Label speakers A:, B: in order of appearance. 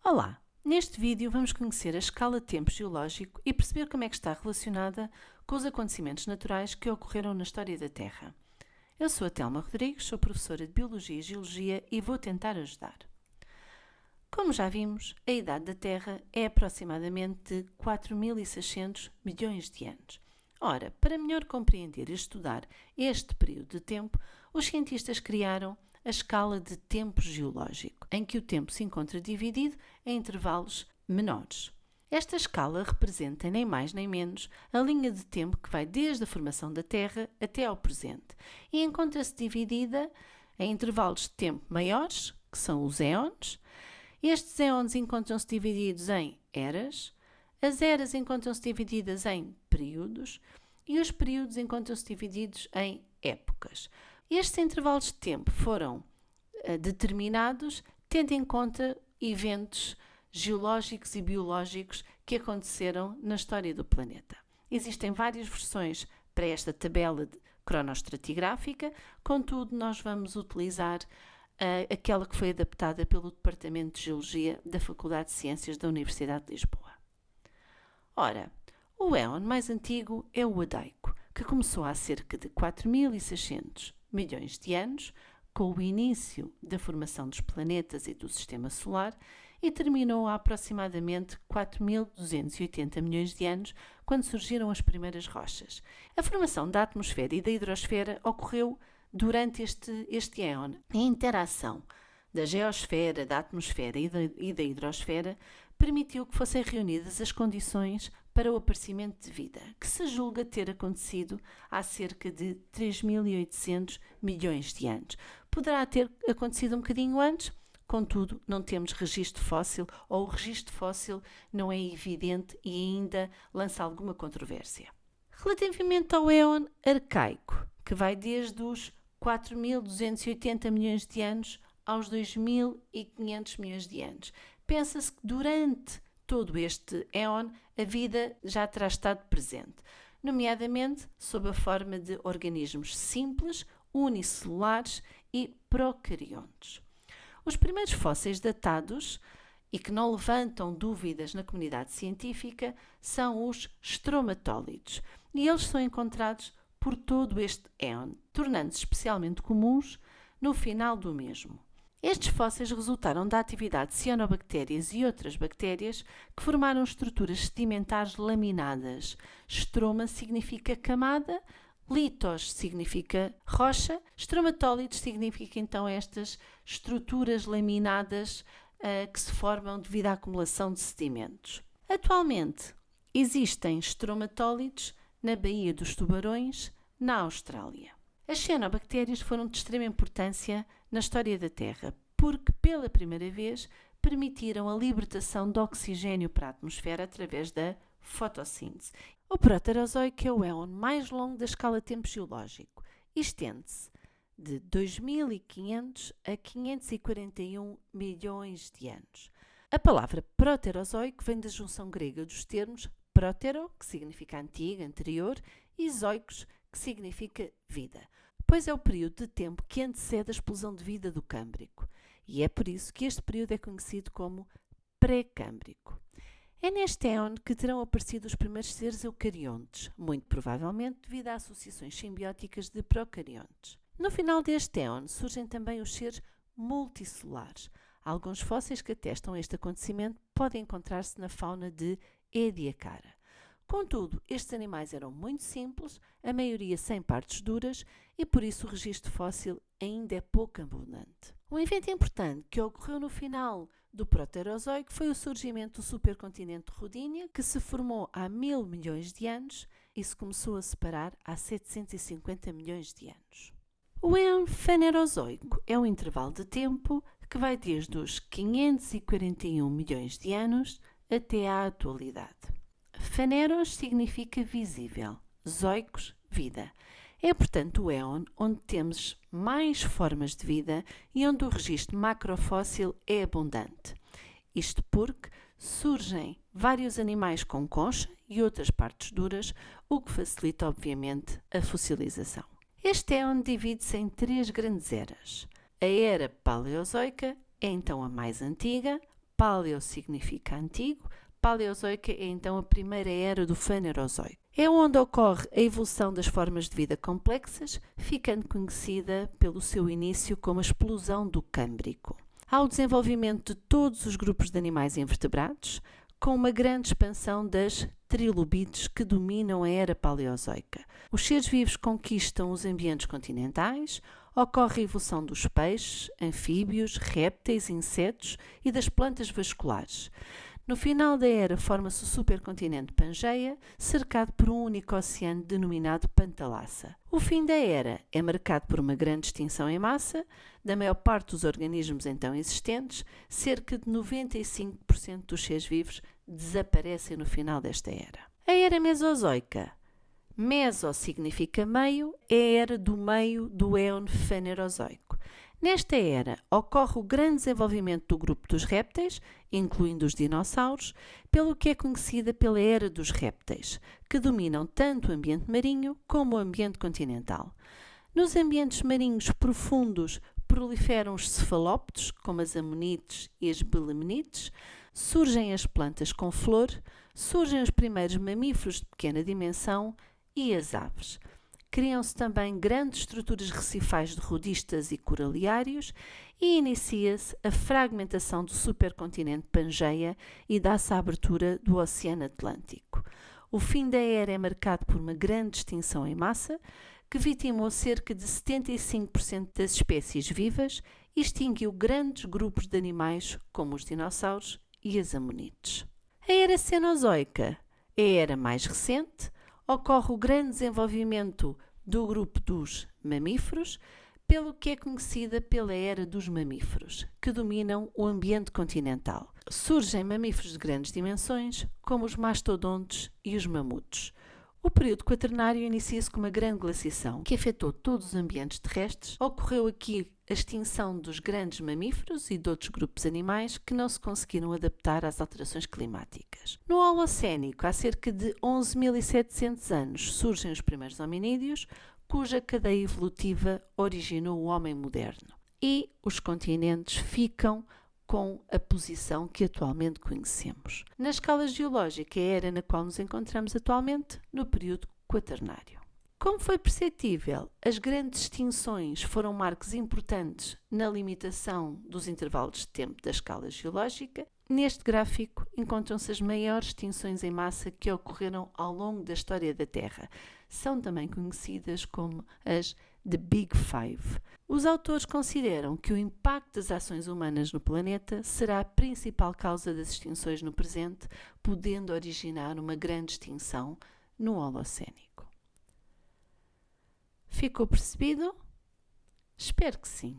A: Olá! Neste vídeo vamos conhecer a escala de tempo geológico e perceber como é que está relacionada com os acontecimentos naturais que ocorreram na história da Terra. Eu sou a Telma Rodrigues, sou professora de Biologia e Geologia e vou tentar ajudar. Como já vimos, a idade da Terra é aproximadamente de 4.600 milhões de anos. Ora, para melhor compreender e estudar este período de tempo, os cientistas criaram a escala de tempo geológico, em que o tempo se encontra dividido em intervalos menores. Esta escala representa nem mais nem menos a linha de tempo que vai desde a formação da Terra até ao presente e encontra-se dividida em intervalos de tempo maiores, que são os éons. Estes éons encontram-se divididos em eras, as eras encontram-se divididas em períodos e os períodos encontram-se divididos em épocas. Estes intervalos de tempo foram determinados tendo em conta eventos geológicos e biológicos que aconteceram na história do planeta. Existem várias versões para esta tabela cronoestratigráfica, contudo nós vamos utilizar aquela que foi adaptada pelo Departamento de Geologia da Faculdade de Ciências da Universidade de Lisboa. Ora, o éon mais antigo é o Adaico, que começou há cerca de 4.600 milhões de anos, com o início da formação dos planetas e do Sistema Solar, e terminou há aproximadamente 4.280 milhões de anos, quando surgiram as primeiras rochas. A formação da atmosfera e da hidrosfera ocorreu durante este éon. A interação da geosfera, da atmosfera e da hidrosfera permitiu que fossem reunidas as condições para o aparecimento de vida, que se julga ter acontecido há cerca de 3.800 milhões de anos. Poderá ter acontecido um bocadinho antes, contudo, não temos registro fóssil ou o registro fóssil não é evidente e ainda lança alguma controvérsia. Relativamente ao éon arcaico, que vai desde os 4.280 milhões de anos aos 2.500 milhões de anos, pensa-se que durante todo este éon a vida já terá estado presente, nomeadamente sob a forma de organismos simples, unicelulares e procariontes. Os primeiros fósseis datados e que não levantam dúvidas na comunidade científica são os estromatólitos, e eles são encontrados por todo este éon, tornando-se especialmente comuns no final do mesmo. Estes fósseis resultaram da atividade de cianobactérias e outras bactérias que formaram estruturas sedimentares laminadas. Estroma significa camada, litos significa rocha, estromatólitos significa então estas estruturas laminadas que se formam devido à acumulação de sedimentos. Atualmente existem estromatólitos na Baía dos Tubarões, na Austrália. As cianobactérias foram de extrema importância na história da Terra, porque pela primeira vez permitiram a libertação de oxigênio para a atmosfera através da fotossíntese. O Proterozoico é o éon mais longo da escala de tempo geológico e estende-se de 2.500 a 541 milhões de anos. A palavra Proterozoico vem da junção grega dos termos protero, que significa antigo, anterior, e zoikos, que significa vida, pois é o período de tempo que antecede a explosão de vida do Câmbrico, e é por isso que este período é conhecido como pré-câmbrico. É neste éon que terão aparecido os primeiros seres eucariontes, muito provavelmente devido a associações simbióticas de procariontes. No final deste éon surgem também os seres multicelulares. Alguns fósseis que atestam este acontecimento podem encontrar-se na fauna de Ediacara. Contudo, estes animais eram muito simples, a maioria sem partes duras, e por isso o registro fóssil ainda é pouco abundante. Um evento importante que ocorreu no final do Proterozoico foi o surgimento do supercontinente Rodinia, que se formou há 1.000 milhões de anos e se começou a separar há 750 milhões de anos. O éon Fanerozoico é um intervalo de tempo que vai desde os 541 milhões de anos até à atualidade. Faneros significa visível, zoicos, vida. É, portanto, o éon onde temos mais formas de vida e onde o registro macrofóssil é abundante. Isto porque surgem vários animais com concha e outras partes duras, o que facilita, obviamente, a fossilização. Este éon divide-se em 3 grandes eras. A era paleozoica é então a mais antiga, Paleo significa antigo, Paleozoica é então a primeira era do Fanerozoico. É onde ocorre a evolução das formas de vida complexas, ficando conhecida pelo seu início como a explosão do Câmbrico. Há o desenvolvimento de todos os grupos de animais invertebrados, com uma grande expansão das trilobites que dominam a era paleozoica. Os seres vivos conquistam os ambientes continentais, ocorre a evolução dos peixes, anfíbios, répteis, insetos e das plantas vasculares. No final da era forma-se o supercontinente Pangeia, cercado por um único oceano denominado Pantalassa. O fim da era é marcado por uma grande extinção em massa da maior parte dos organismos então existentes, cerca de 95% dos seres vivos desaparecem no final desta era. A era Mesozoica. Meso significa meio, é a era do meio do éon Fanerozoico. Nesta era, ocorre o grande desenvolvimento do grupo dos répteis, incluindo os dinossauros, pelo que é conhecida pela Era dos Répteis, que dominam tanto o ambiente marinho como o ambiente continental. Nos ambientes marinhos profundos proliferam os cefalópodes, como as amonites e as belemnites, surgem as plantas com flor, surgem os primeiros mamíferos de pequena dimensão e as aves. Criam-se também grandes estruturas recifais de rodistas e coraliários e inicia-se a fragmentação do supercontinente Pangeia e dá-se a abertura do Oceano Atlântico. O fim da era é marcado por uma grande extinção em massa que vitimou cerca de 75% das espécies vivas e extinguiu grandes grupos de animais como os dinossauros e as amonites. A era Cenozoica é a era mais recente. Ocorre o grande desenvolvimento do grupo dos mamíferos, pelo que é conhecida pela era dos mamíferos, que dominam o ambiente continental. Surgem mamíferos de grandes dimensões, como os mastodontes e os mamutos. O período quaternário inicia-se com uma grande glaciação que afetou todos os ambientes terrestres. Ocorreu aqui a extinção dos grandes mamíferos e de outros grupos animais que não se conseguiram adaptar às alterações climáticas. No Holocénico, há cerca de 11.700 anos, surgem os primeiros hominídeos, cuja cadeia evolutiva originou o homem moderno. E os continentes ficam com a posição que atualmente conhecemos. Na escala geológica, é a era na qual nos encontramos atualmente, no período quaternário. Como foi perceptível, as grandes extinções foram marcos importantes na limitação dos intervalos de tempo da escala geológica. Neste gráfico encontram-se as maiores extinções em massa que ocorreram ao longo da história da Terra. São também conhecidas como as The Big Five. Os autores consideram que o impacto das ações humanas no planeta será a principal causa das extinções no presente, podendo originar uma grande extinção no Holocénico. Ficou percebido? Espero que sim.